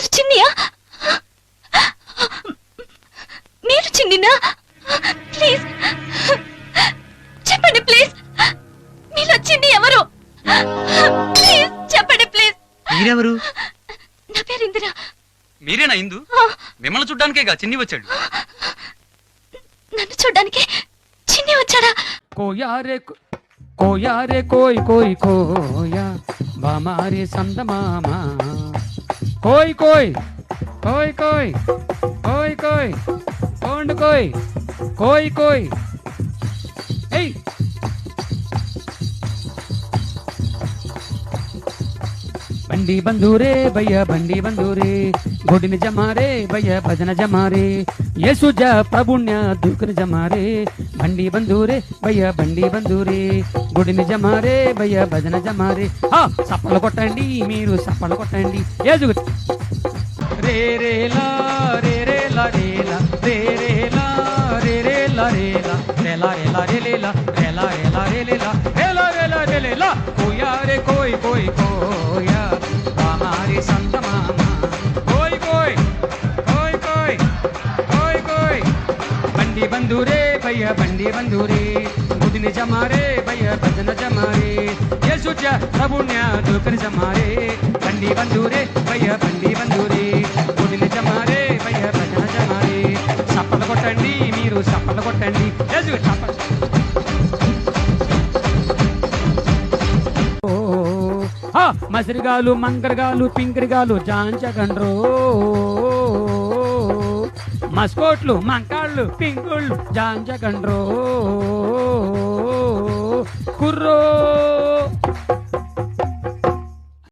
మీరు చిన్నియా? మీరు చిన్నినా? ప్లీజ్ చెప్పండి, ప్లీజ్. మీలో చిన్ని ఎవరు? ప్లీజ్ చెప్పండి, ప్లీజ్. మీరెవరు? నా పేరు ఇందిరా. మీరేనా ఇందు? మిమ్మల్ని చూడ్డానికేగా చిన్ని వచ్చాడు. నన్ను చూడ్డానికి చిన్ని వచ్చాడా? కోయారే కోయారే కోయ్ కోయ్ కోయా బామారే సందమామా కోయ్ కోయ్ కోయ్ కోయ్ కోయ్ కోయ్ కోండ్ కోయ్ కోయ్ కోయ్ ఏయ్ బండి బంధూరే భయ్య బండి బంధూరే గొడిని జమారే భయ్య భజన జమారే యేసుజ ప్రభుణ్య దుఃఖని జమారే బండి బంధూరే భయ్య బండి బంధూరే గుడిని జమారే భయ్య భజన జమారే. సప్పలు కొట్టండి, మీరు సప్పలు కొట్టండి. యేసు రే రే లా రే రే లా రే లా రే రే లా రే రే లా రే లా రే లా రే లా రే లే లా రే లా రే లా రే లే లా రే లా రే లా రే లే లా కోయా రే కోయ్ కోయ్ కోయా బామారి సంత మామా కోయ్ కోయ్ కోయ్ కోయ్ కోయ్ కోయ్ బండి బంధూరే భయ్య బండి బంధూరే బుద్ధిని జమారే భయ్య భజన జమారే యేసుజ ప్రభుణ్య దుఃఖని జమారే బండి బంధూరే భయ్య బండి బంధూరే బుద్ధిని జమారే భయ్య భజన జమారే. సప్పలు కొట్టండి, మీరు సప్పలు కొట్టండి. యేసు సప్పలు మసిరిగాలు మంకరగాలు పింకరిగాలు జాంచకండ్రో మస్కోట్లు మంకాళ్ళు పింకుళ్ళు జాంచకండ్రో కుర్రో